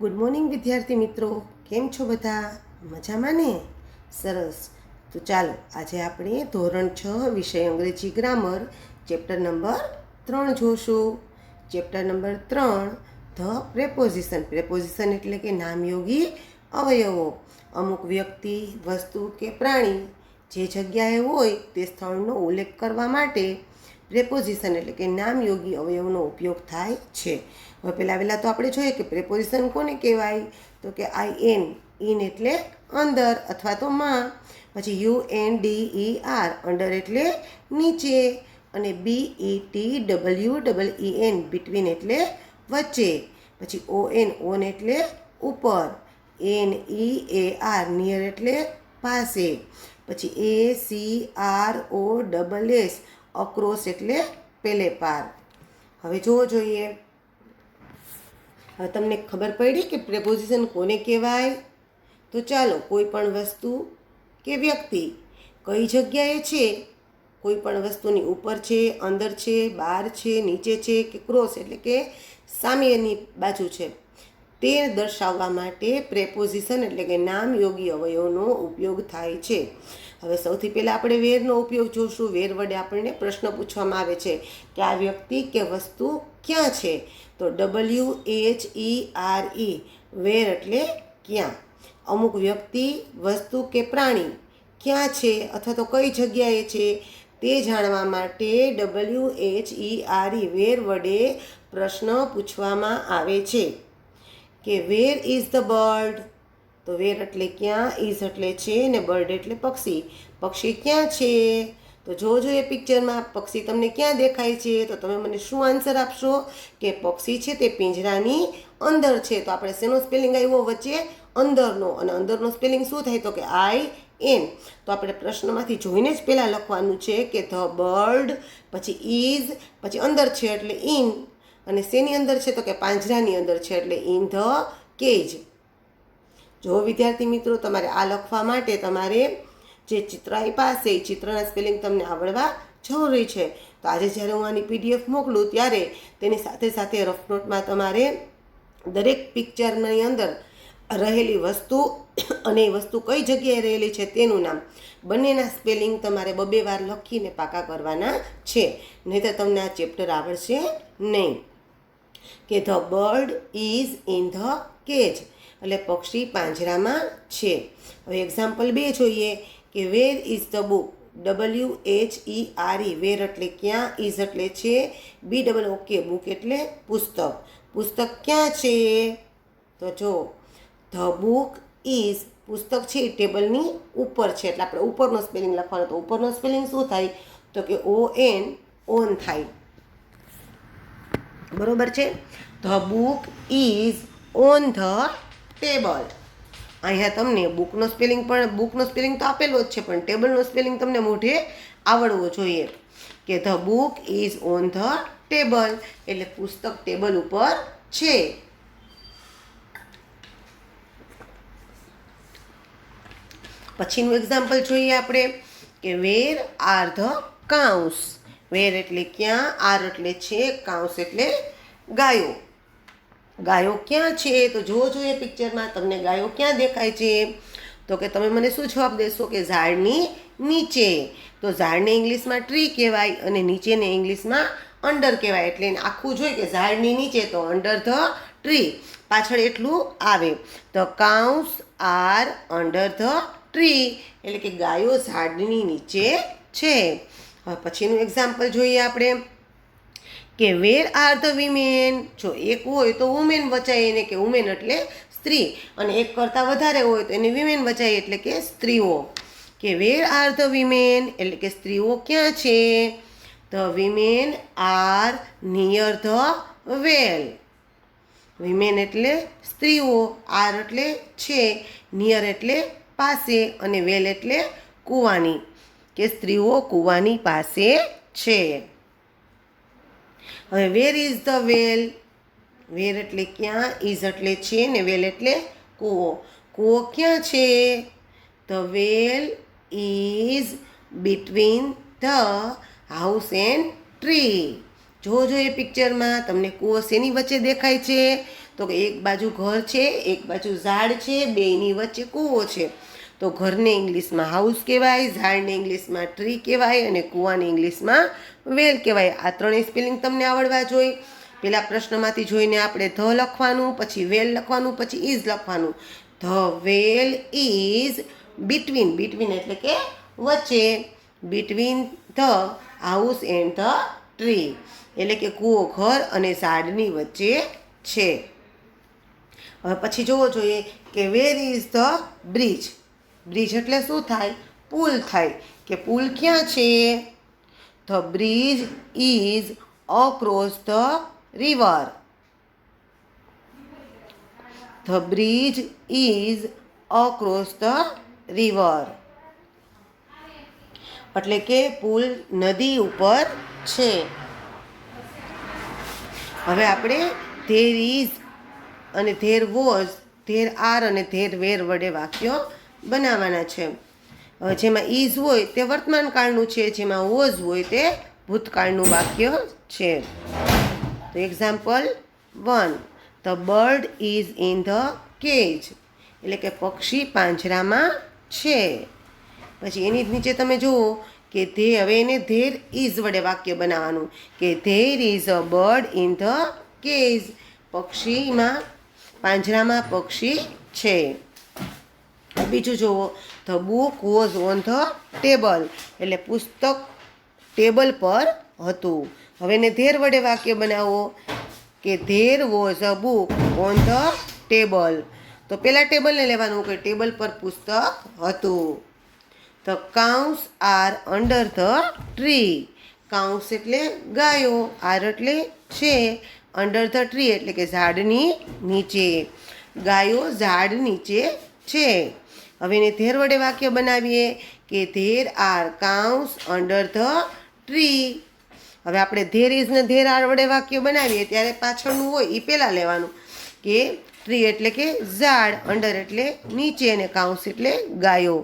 Good morning વિદ્યાર્થી મિત્રો, કેમ છો બધા? મજામાં ને? સરસ. તો ચાલો આજે આપણે ધોરણ 6 વિષય અંગ્રેજી ગ્રામર ચેપ્ટર નંબર 3 જોશું. Chapter number 3 the preposition. Preposition એટલે કે નામયોગી અવયવો. અમુક વ્યક્તિ, વસ્તુ કે પ્રાણી જે જગ્યાએ હોય તે સ્થળનો ઉલ્લેખ કરવા માટે પ્રેપોઝિશન એટલે કે નામયોગી અવયવનો ઉપયોગ થાય છે. હવે પહેલાં તો આપણે જોઈએ કે પ્રેપોઝિશન કોને કહેવાય, તો કે IN. ઇન એટલે અંદર અથવા તો માં. પછી UNDER અંડર એટલે નીચે. અને BETWEEN બિટવીન એટલે વચ્ચે. પછી ON એટલે ઉપર. NEAR નિયર એટલે પાસે. પછી ACROSS અક્રોસ એટલે પેલે પાર. હવે જોવો જોઈએ. હવે તમને ખબર પડી કે પ્રેપોઝિશન કોને કહેવાય? તો ચાલો, કોઈ પણ વસ્તુ કે વ્યક્તિ કઈ જગ્યાએ છે, કોઈ પણ વસ્તુની ઉપર છે, અંદર છે, બહાર છે, નીચે છે કે ક્રોસ એટલે કે સામેની બાજુ છે, તે દર્શાવવા માટે પ્રેપોઝિશન એટલે કે નામયોગી અવયવનો ઉપયોગ થાય છે. હવે સૌથી પહેલાં આપણે વેરનો ઉપયોગ જોશું. વેર વડે આપણને પ્રશ્ન પૂછવામાં આવે છે કે આ વ્યક્તિ કે વસ્તુ ક્યાં છે? તો WHERE વેર એટલે ક્યાં. અમુક વ્યક્તિ, વસ્તુ કે પ્રાણી ક્યાં છે અથવા તો કઈ જગ્યાએ છે તે જાણવા માટે WHERE વેર વડે પ્રશ્ન પૂછવામાં આવે છે. કે વેર ઇઝ ધ બર્ડ? તો વેર એટલે ક્યાં, ઇઝ એટલે છે ને બર્ડ એટલે પક્ષી. પક્ષી ક્યાં છે? તો જોજો એ પિક્ચરમાં પક્ષી તમને ક્યાં દેખાય છે? તો તમે મને શું આન્સર આપશો? કે પક્ષી છે તે પિંજરાની અંદર છે. તો આપણે શેનો સ્પેલિંગ આવ્યો વચ્ચે? અંદરનો. અને અંદરનો સ્પેલિંગ શું થાય? તો કે IN. તો આપણે પ્રશ્નમાંથી જોઈને જ પહેલાં લખવાનું છે કે ધ બર્ડ, પછી ઇઝ, પછી અંદર છે એટલે ઇન. અને શેની અંદર છે? તો કે પાંજરાની અંદર છે એટલે ઇન ધ કેજ. જો વિદ્યાર્થી મિત્રો, તમારે આ લખવા માટે તમારે જે ચિત્ર આપ્યા હશે એ ચિત્રના સ્પેલિંગ તમને આવડવા જરૂરી છે. તો આજે જ્યારે હું આની PDF મોકલું ત્યારે તેની સાથે સાથે રફ નોટમાં તમારે દરેક પિક્ચરની અંદર રહેલી વસ્તુ અને એ વસ્તુ કઈ જગ્યાએ રહેલી છે તેનું નામ, બંનેના સ્પેલિંગ તમારે 2 વાર લખીને પાકા કરવાના છે, નહીં તો તમને આ ચેપ્ટર આવડશે નહીં. કે the bird is in the cage એટલે પક્ષી પાંજરામાં છે. હવે એક્ઝામ્પલ 2 જોઈએ કે where is the book? WHERE વેર એટલે ક્યાં, ઇઝ એટલે છે, BOOK બુક એટલે પુસ્તક. પુસ્તક ક્યાં છે? તો જો ધ બુક ઇઝ પુસ્તક છે એ ટેબલની ઉપર છે એટલે આપણે ઉપરનો સ્પેલિંગ લખવાનો. તો ઉપરનો સ્પેલિંગ શું થાય? તો કે ON થાય. બરોબર છે. The book is on the table. અહીંયા તમને બુકનો સ્પેલિંગ તો આપેલો જ છે, પણ ટેબલનો સ્પેલિંગ તમને મોઢે આવડવો જોઈએ. કે the book is on the table એટલે પુસ્તક ટેબલ ઉપર છે. પછીનું એક્ઝામ્પલ જોઈએ આપણે કે વેર આર ધ કાઉસ? વેર એટલે ક્યાં, આર એટલે છે, કાઉસ એટલે ગાયો. ગાયો ક્યાં છે? તો જોવો જોઈએ પિક્ચરમાં તમને ગાયો ક્યાં દેખાય છે? તો કે તમે મને શું જવાબ દેશો? કે ઝાડની નીચે. તો ઝાડને ઇંગ્લિશમાં ટ્રી કહેવાય અને નીચેને ઇંગ્લિશમાં અંડર કહેવાય. એટલે આખું જોઈએ કે ઝાડની નીચે તો અંડર ધ ટ્રી, પાછળ એટલું આવે. The cows are under the tree એટલે કે ગાયો ઝાડની નીચે છે. હવે પછીનું એક્ઝામ્પલ જોઈએ આપણે કે વેર આર ધ વિમેન? જો એક હોય તો વુમેન વચાય એને કે વુમેન એટલે સ્ત્રી, અને એક કરતાં વધારે હોય તો એને વિમેન વચાય એટલે કે સ્ત્રીઓ. કે વેર આર ધ વિમેન એટલે કે સ્ત્રીઓ ક્યાં છે? The women are near the well. Women એટલે સ્ત્રીઓ, આર એટલે છે, નિયર એટલે પાસે, અને વેલ એટલે કૂવાની. કે સ્ત્રીઓ કૂવાની પાસે છે. હવે વેર ઇઝ ધ વેલ? વેર એટલે ક્યાં, ઇઝ એટલે છે ને વેલ એટલે કૂવો. કૂવો ક્યાં છે? The well is between the house and tree. જોજો એ પિક્ચરમાં તમને કૂવો શેની વચ્ચે દેખાય છે? તો કે એક બાજુ ઘર છે, એક બાજુ ઝાડ છે, બેયની વચ્ચે કૂવો છે. તો ઘરને ઇંગ્લિશમાં હાઉસ કહેવાય, ઝાડને ઇંગ્લિશમાં ટ્રી કહેવાય અને કૂવાને ઇંગ્લિશમાં વેલ કહેવાય. આ ત્રણેય સ્પેલિંગ તમને આવડવા જોઈએ. પેલા પ્રશ્નમાંથી જોઈને આપણે ધ લખવાનું, પછી વેલ લખવાનું, પછી ઇઝ લખવાનું. The well is between, between એટલે કે વચ્ચે, between the house and the tree એટલે કે કૂવો ઘર અને ઝાડની વચ્ચે છે. હવે પછી જોવો જોઈએ કે where is the bridge. Bridge એટલે શું થાય? પુલ થાય. કે પુલ ક્યાં છે? The bridge is across the river. The bridge is across the river એટલે કે પુલ નદી ઉપર છે. હવે આપણે ધેર ઇઝ અને ધેર વોઝ, ધેર આર અને ધેર વેર વડે વાક્યો બનાવવાના છે. જેમાં ઇઝ હોય તે વર્તમાન કાળનું છે, જેમાં વોઝ હોય તે ભૂતકાળનું વાક્ય છે. તો example 1, the bird is in the cage એટલે કે પક્ષી પાંજરામાં છે. પછી એની નીચે તમે જુઓ કે હવે એને ધેર ઇઝ વડે વાક્ય બનાવવાનું કે there is a bird in the cage. પક્ષીમાં પાંજરામાં પક્ષી છે. બીજું જુઓ, the book was on the table એટલે પુસ્તક ટેબલ પર હતું. હવે એને ધેર વડે વાક્ય બનાવો કે there was a book on the table. તો પહેલાં ટેબલને લેવાનું કે ટેબલ પર પુસ્તક હતું. The cows are under the tree. Cows એટલે ગાયો, આર એટલે છે, અંડર ધ ટ્રી એટલે કે ઝાડની નીચે. ગાયો ઝાડ નીચે છે. હવે એને ધેર વડે વાક્ય બનાવીએ કે there R cows under the tree. હવે આપણે ધેર ઇઝ ને ધેર આર વડે વાક્ય બનાવીએ ત્યારે પાછળનું હોય એ પહેલાં લેવાનું કે ટ્રી એટલે કે ઝાડ, અંડર એટલે નીચે અને કાઉસ એટલે ગાયો.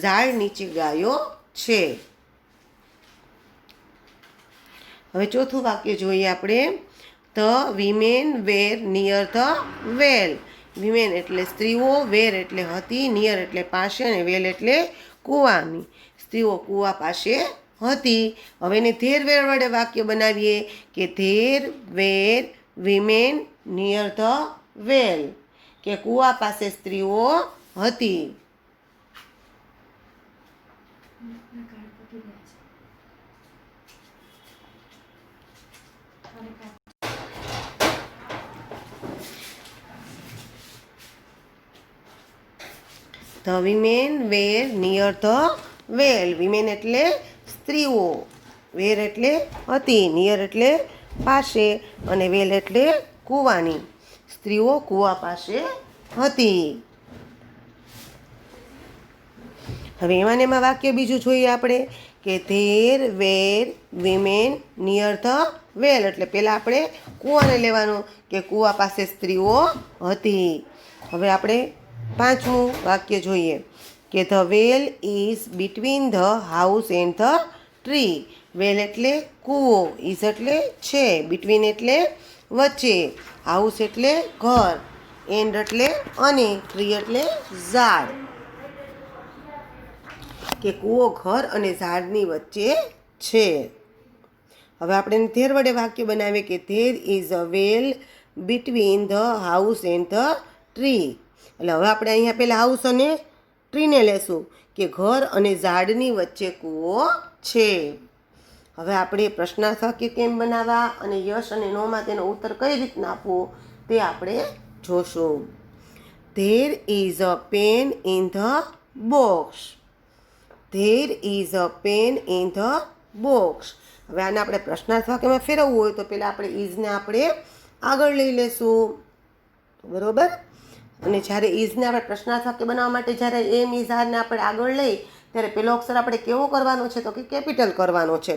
ઝાડ નીચે ગાયો છે. હવે ચોથું વાક્ય જોઈએ આપણે. The women were near the well. Women એટલે સ્ત્રીઓ, વેર એટલે હતી, નિયર એટલે પાસે અને વેલ એટલે કૂવાની. સ્ત્રીઓ કૂવા પાસે હતી. હવે એને ધેર વેર વડે વાક્ય બનાવીએ કે there were women near the well કે કૂવા પાસે સ્ત્રીઓ હતી. The women were near the well. Women એટલે સ્ત્રીઓ, વેર એટલે હતી, નિયર એટલે પાસે અને વેલ એટલે કૂવાની. સ્ત્રીઓ કૂવા પાસે હતી. હવે એમાં વાક્ય બીજું જોઈએ આપણે કે there were women near the વેલ એટલે પહેલાં આપણે કૂવાને લેવાનું કે કૂવા પાસે સ્ત્રીઓ હતી. હવે આપણે પાંચમું વાક્ય જોઈએ કે the well is between the house and the tree. Well એટલે કૂવો, ઇઝ એટલે છે, બિટવીન એટલે વચ્ચે, હાઉસ એટલે ઘર, એન્ડ એટલે અને, ટ્રી એટલે ઝાડ કે કૂવો ઘર અને ઝાડની વચ્ચે છે. હવે આપણે ધેર વડે વાક્ય બનાવીએ કે there is a well between the house and the tree. એટલે હવે આપણે અહીંયા પહેલાં હાઉસ અને ટ્રીને લેશું કે ઘર અને ઝાડની વચ્ચે કૂવો છે. હવે આપણે પ્રશ્નાર્થ વાક્ય કેમ બનાવવા અને યસ અને નોમાં તેનો ઉત્તર કઈ રીતના આપવો તે આપણે જોશું. There is a pen in the box. There is a pen in the box. હવે આને આપણે પ્રશ્નાર્થ વાક્યમાં ફેરવવું હોય તો પહેલાં આપણે ઇઝને આપણે આગળ લઈ લેશું, બરાબર. અને જ્યારે ઇઝને આપણે પ્રશ્નાર્થ વાક્ય બનાવવા માટે જ્યારે એમ ઇઝ આરને આપણે આગળ લઈ ત્યારે પહેલો અક્ષર આપણે કેવો કરવાનો છે તો કે કેપિટલ કરવાનો છે.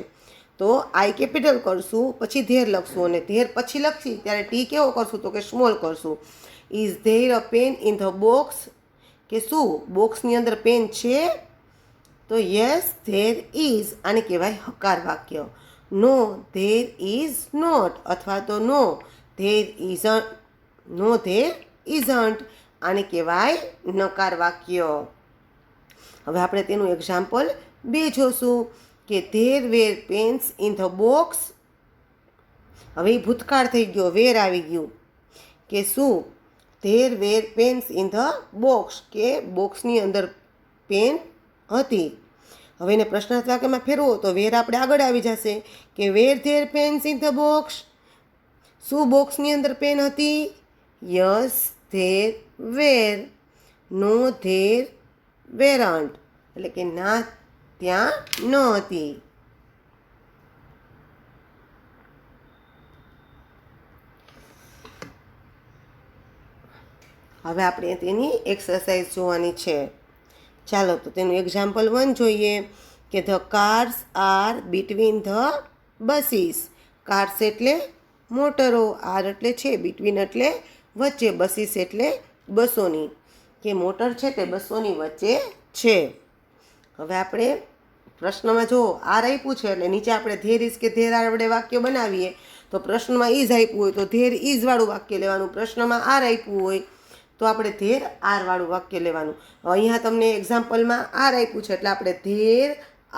તો આઈ કેપિટલ કરશું, પછી ધેર લખશું અને ધેર પછી લખશી ત્યારે ટી કેવો કરશું તો કે સ્મોલ કરશું. Is there a pen in the box કે શું બોક્સની અંદર પેન છે? તો યસ ધેર ઇઝ. આને કહેવાય હકાર વાક્ય. નો ધેર ઇઝ નોટ અથવા તો no there is no there isn't. આને કહેવાય નકાર વાક્ય. હવે આપણે તેનું એક્ઝામ્પલ 2 જોશું કે there were pens in the box. હવે એ ભૂતકાળ થઈ ગયો, વેર આવી ગયું કે શું there were pens in the box, કે બોક્સની અંદર પેન હતી. હવે એને પ્રશ્નાર્થ વાક્યમાં ફેરવો તો વેર આપણે આગળ આવી જશે કે were there pens in the box. શું બોક્સની અંદર પેન હતી? Yes there were. No there weren't, એટલે કે ના ત્યાં ન હતી. હવે આપણે તેની એક્સરસાઇઝ જોવાની છે. ચાલો તો તેનું એક્ઝામ્પલ 1 જોઈએ કે the cars are between the buses. Cars એટલે મોટરો, આર એટલે છે, બિટવીન એટલે વચ્ચે, બસીસ એટલે બસોની, કે મોટર છે તે બસોની વચ્ચે છે. હવે આપણે પ્રશ્નમાં જો આર આપ્યું છે એટલે નીચે આપણે ધેર ઇઝ કે ધેર આર વડે વાક્ય બનાવીએ. તો પ્રશ્નમાં ઇઝ આપ્યું હોય તો ધેર ઇઝ વાળું વાક્ય લેવાનું, પ્રશ્નમાં આર આપ્યું હોય તો આપણે ધેર આર વાળું વાક્ય લેવાનું. અહીંયા તમને એક્ઝામ્પલમાં આર આપ્યું છે એટલે આપણે there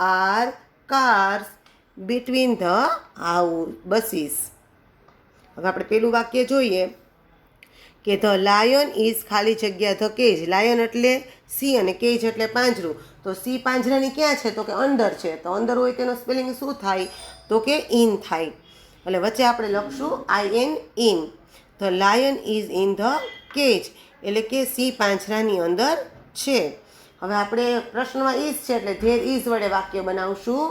are cars between the buses. હવે આપણે પેલું વાક્ય જોઈએ કે ધ લાયન ઇઝ ખાલી જગ્યા ધ કેજ. લાયન એટલે સી અને કેજ એટલે પાંજરું. તો સી પાંજરાની ક્યાં છે? તો કે અંડર છે. તો અંડર હોય તેનો સ્પેલિંગ શું થાય? તો કે ઇન થાય. એટલે વચ્ચે આપણે લખશું IN in. The lion is in the cage, એટલે કે સી પાંજરાની અંદર છે. હવે આપણે પ્રશ્નમાં ઇઝ છે એટલે ધેર ઇઝ વડે વાક્ય બનાવશું.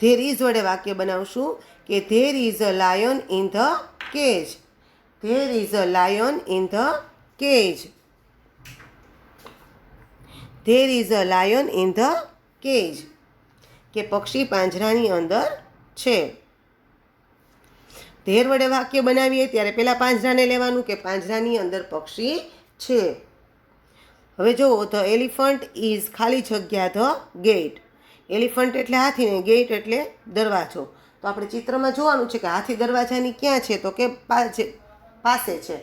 ધેર ઇઝ વડે વાક્ય બનાવશું કે there is a lion in the cage. There is a lion in the cage. There is a lion in the cage, કે પક્ષી પાંજરાની અંદર છે. ધેર વડે વાક્ય બનાવીએ ત્યારે પહેલાં પાંજરાને લેવાનું કે પાંજરાની અંદર પક્ષી છે. હવે જુઓ ધ એલિફન્ટ ઇઝ ખાલી જગ્યા ધ ગેટ. એલિફન્ટ એટલે હાથીને, ગેટ એટલે દરવાજો. તો આપણે ચિત્રમાં જોવાનું છે કે હાથી દરવાજાની ક્યાં છે? તો કે પાસે છે.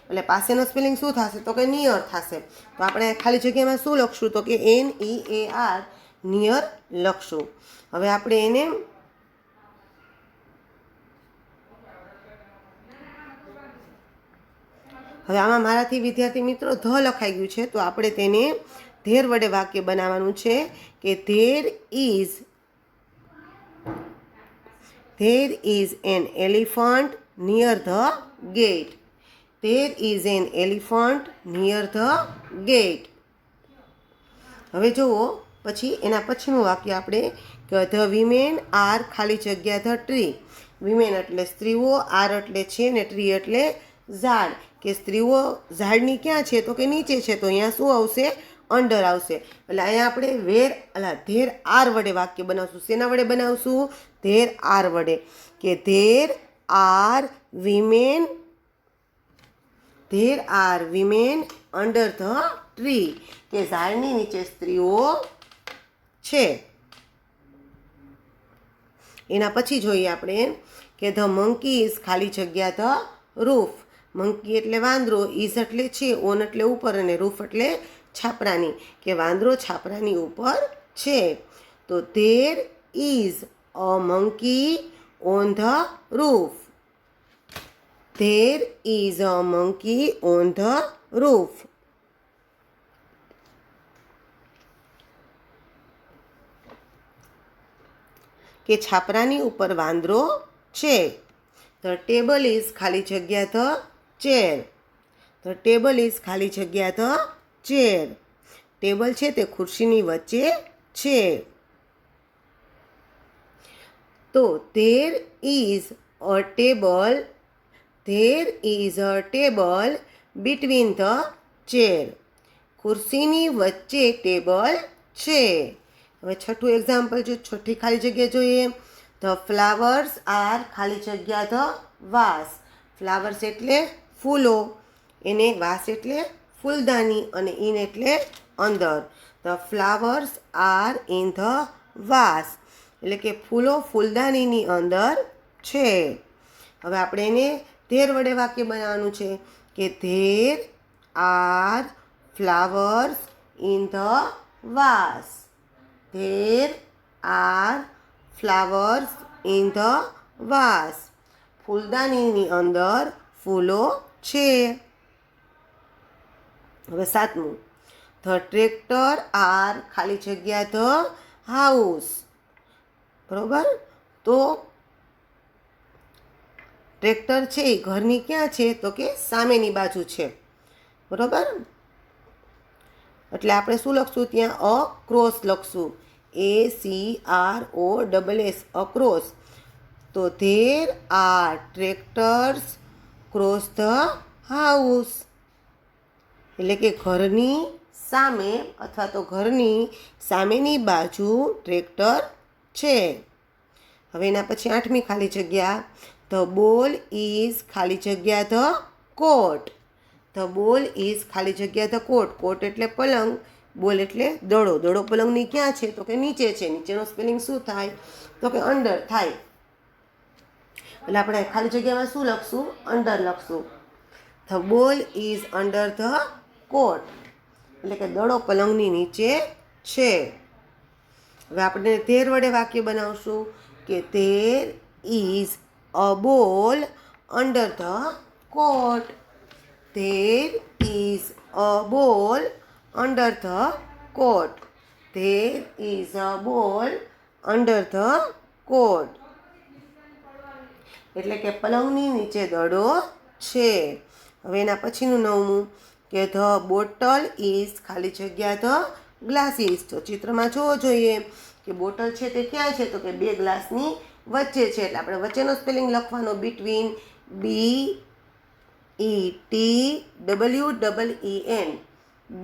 એટલે પાસેનો સ્પેલિંગ શું થશે? તો કે નિયર થશે. તો આપણે ખાલી જગ્યામાં શું લખશું? તો કે NEAR, નિયર લખશું. હવે આપણે એને હવે આમાં મારાથી વિદ્યાર્થી મિત્રો ધ લખાઈ ગયું છે, તો આપણે તેને ધેર વડે વાક્ય બનાવવાનું છે કે there is an elephant near the gate. There is an elephant near the gate. હવે જુઓ પછી એના પછીનું વાક્ય આપણે કે ધ વિમેન આર ખાલી જગ્યા ધ ટ્રી. વિમેન એટલે સ્ત્રીઓ, આર એટલે છે ને ટ્રી એટલે ઝાડ, કે સ્ત્રીઓ ઝાડની ક્યાં છે? તો કે નીચે છે. તો અહીંયા શું આવશે? અંડર આવશે. એટલે અહીંયા આપણે ધેર આર વડે વાક્ય બનાવશું. શેના વડે બનાવશું? ધેર આર વડે, કે there R women under the tree, કે ઝાડની નીચે સ્ત્રીઓ છે. એના પછી જોઈએ આપણે કે ધ મંકી ઇઝ ખાલી જગ્યા ધ રૂફ. મંકી એટલે વાંદરો, ઇઝ એટલે છે, ઓન એટલે ઉપર અને રૂફ એટલે છાપરાની, કે વાંદરો છાપરાની ઉપર છે. તો there is a monkey on the roof. There is a monkey on the roof. કે છાપરાની ઉપર વાંદરો છે. ધ ટેબલ ઇઝ ખાલી જગ્યા the chair. The table is ખાલી જગ્યા ધ ચેર. ટેબલ છે તે ખુરશીની વચ્ચે છે. તો there is a table between the chair. ખુરશીની વચ્ચે ટેબલ છે. હવે છઠ્ઠું એક્ઝામ્પલ જો છઠ્ઠી ખાલી જગ્યા જોઈએ. ધ ફ્લાવર્સ આર ખાલી જગ્યા ધ વાસ. ફ્લાવર્સ એટલે ફૂલો, એને વાસ એટલે ફૂલદાની અને ઇન એટલે અંદર. The flowers are in the vase, એટલે કે ફૂલો ફૂલદાનીની અંદર છે. હવે આપણે એને ધેર વડે વાક્ય બનાવવાનું છે કે there are flowers in the vase. There are flowers in the vase. ફૂલદાનીની અંદર ફૂલો છે. હવે 7મું, ધ ટ્રેક્ટર આર ખાલી જગ્યા ધ હાઉસ. બરોબર, તો ટ્રેક્ટર છે એ ઘરની ક્યાં છે? તો કે સામેની બાજુ છે. બરોબર, એટલે આપણે શું લખશું? ત્યાં અક્રોસ લખશું, ACROSS, અક્રોસ. તો there are tractors cross the house, એટલે કે ઘરની સામે અથવા તો ઘરની સામેની બાજુ ટ્રેક્ટર છે. હવે એના પછી 8મી ખાલી જગ્યા, ધ બોલ ઇઝ ખાલી જગ્યા the coat. The ball is ખાલી જગ્યા ધ કોટ. કોટ એટલે પલંગ, બોલ એટલે દડો. દડો પલંગની ક્યાં છે? તો કે નીચે છે. નીચેનો સ્પેલિંગ શું થાય? તો કે અંડર થાય. એટલે આપણે ખાલી જગ્યામાં શું લખશું? અંડર લખશું. The ball is under the કોટ, એટલે કે દડો પલંગની નીચે છે. હવે આપણે ધેર વડે વાક્ય બનાવશું કે there is a ball under the coat. There is a ball under the coat. There is a ball under the કોટ, એટલે કે પલંગની નીચે દડો છે. હવે એના પછીનું 9મું કે ધ બોટલ ઇઝ ખાલી જગ્યા ધ ગ્લાસીસ. તો ચિત્રમાં જોવો જોઈએ કે બોટલ છે તે ક્યાં છે? તો કે બે ગ્લાસની વચ્ચે છે. એટલે આપણે વચ્ચેનો સ્પેલિંગ લખવાનો બિટવીન, BETWEEN,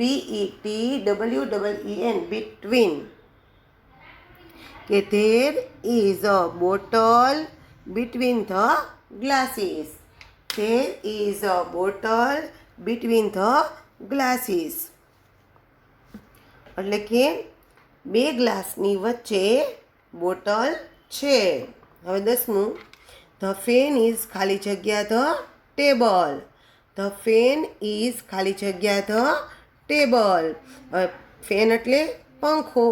BETWEEN, બિટવીન. કે there is a bottle between the glasses. There is a bottle between the glasses. એટલે કે બે ગ્લાસની વચ્ચે બોટલ છે. હવે 10મું, ધ ફેન ઇઝ ખાલી જગ્યા the table. The fan is ખાલી જગ્યા ધ ટેબલ. ફેન એટલે પંખો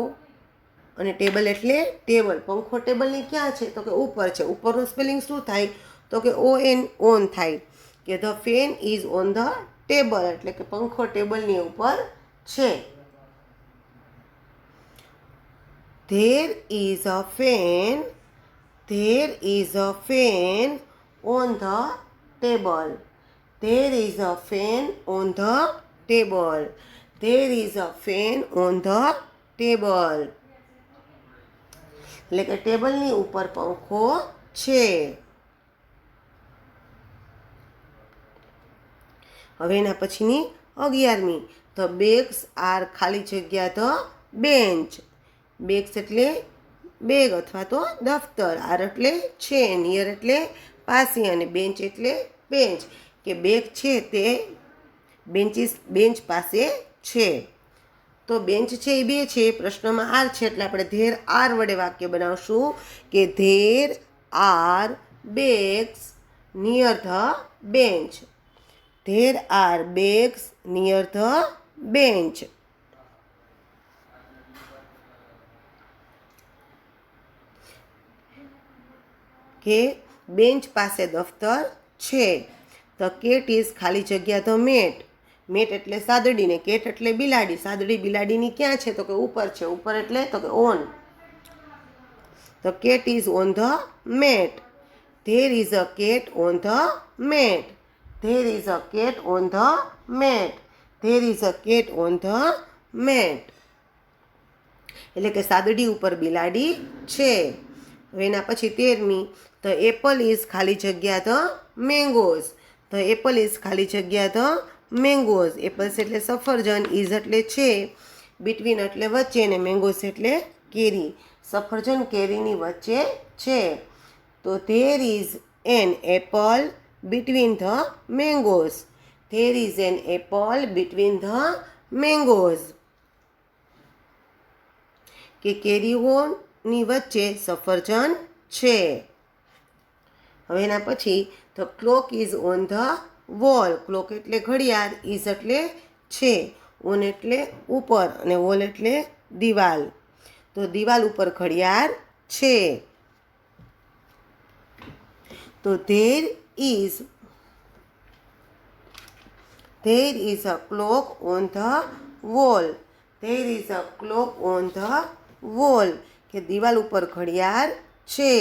અને ટેબલ એટલે ટેબલ. પંખો ટેબલની ક્યાં છે? તો કે ઉપર છે. ઉપરનું સ્પેલિંગ શું થાય? તો કે ON, ઓન થાય. કે the fan is on the table, એટલે કે પંખો ટેબલની ઉપર છે. There is a fan, there is a fan on the table. There is a fan on the table. There is a fan on the table, એટલે કે ટેબલની ઉપર પંખો છે. હવે એના પછીની 11મી, ધ બેગ્સ આર ખાલી જગ્યા ધ બેન્ચ. બેગ્સ એટલે બેગ અથવા તો દફતર. આર એટલે છે, નિયર એટલે પાસે, અને બેન્ચ એટલે બેન્ચ. કે બેગ છે તે બેન્ચ પાસે છે. તો બેન્ચ છે એ બે છે, પ્રશ્નમાં આર છે, એટલે આપણે ધેર આર વડે વાક્ય બનાવશું કે there R bags near the bench. There are bags near the bench. કે બેન્ચ પાસે દફતર છે. ધ કેટ ઇઝ ખાલી જગ્યા ધ મેટ. મેટ એટલે સાદડી ને કેટ એટલે બિલાડી. સાદડી બિલાડીની ક્યાં છે? તો કે ઉપર છે. ઉપર એટલે તો કે on. The cat is on the mat. There is a cat on the mat. There is a cat on the mat. There is a cat on the mat, એટલે કે સાદડી ઉપર બિલાડી છે. હવે એના પછી 13મી, ધ એપલ ઇઝ ખાલી જગ્યા the mangoes. The Apple is ખાલી જગ્યા ધ મેંગોઝ. એપલ્સ એટલે સફરજન, ઇઝ એટલે છે, બિટવીન એટલે વચ્ચે, અને મેંગોઝ એટલે કેરી. સફરજન કેરીની વચ્ચે છે. તો there is an apple between the mangoes. There is an apple between the mangoes, કે કેરીઓની વચ્ચે સફરજન છે. હવે એના પછી તો clock is on the wall. Clock એટલે ઘડિયાળ, ઇઝ એટલે છે, ઓન એટલે ઉપર અને વોલ એટલે દિવાલ. તો દિવાલ ઉપર ઘડિયાળ છે. તો there is a clock on the wall. There is a clock on the wall, કે દિવાલ ઉપર ઘડિયાળ છે.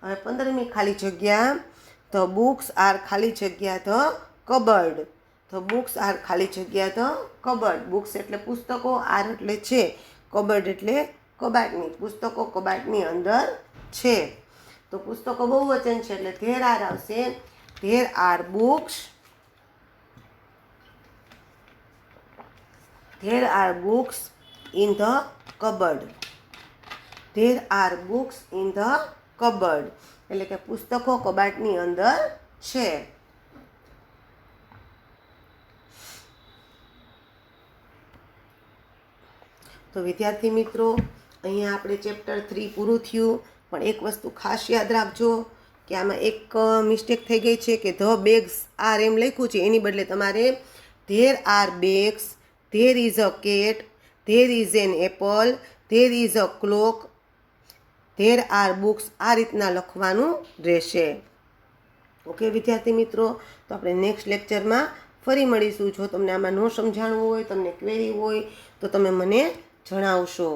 હવે 15મી ખાલી જગ્યા, ધ બુક્સ આર ખાલી જગ્યા the cupboard. The books are ખાલી જગ્યા ધ કબર્ડ. બુક્સ એટલે પુસ્તકો, આર એટલે છે, કબર્ડ એટલે કબાટની. પુસ્તકો કબાટની અંદર છે. તો પુસ્તકો બહુવચન છે એટલે ધેર આર આવશે. There are books. There are books in the cupboard. There are books in the cupboard, એટલે કે પુસ્તકો કબાટની અંદર છે. તો વિદ્યાર્થી મિત્રો, અહીંયા આપણે ચેપ્ટર 3 પૂરું થયું. પણ એક વસ્તુ ખાસ યાદ રાખજો કે આમાં એક મિસ્ટેક થઈ ગઈ છે કે ધ બેગ્સ આર એમ લખ્યું છે, એની બદલે તમારે there are bags, there is a cat, there is an apple, there is a clock, there are books, આ રીતના લખવાનું રહેશે. ઓકે વિદ્યાર્થી મિત્રો, તો આપણે નેક્સ્ટ લેક્ચરમાં ફરી મળીશું. જો તમને આમાં ન સમજાણવું હોય, તમને ક્વેરી હોય તો તમે મને જણાવશો.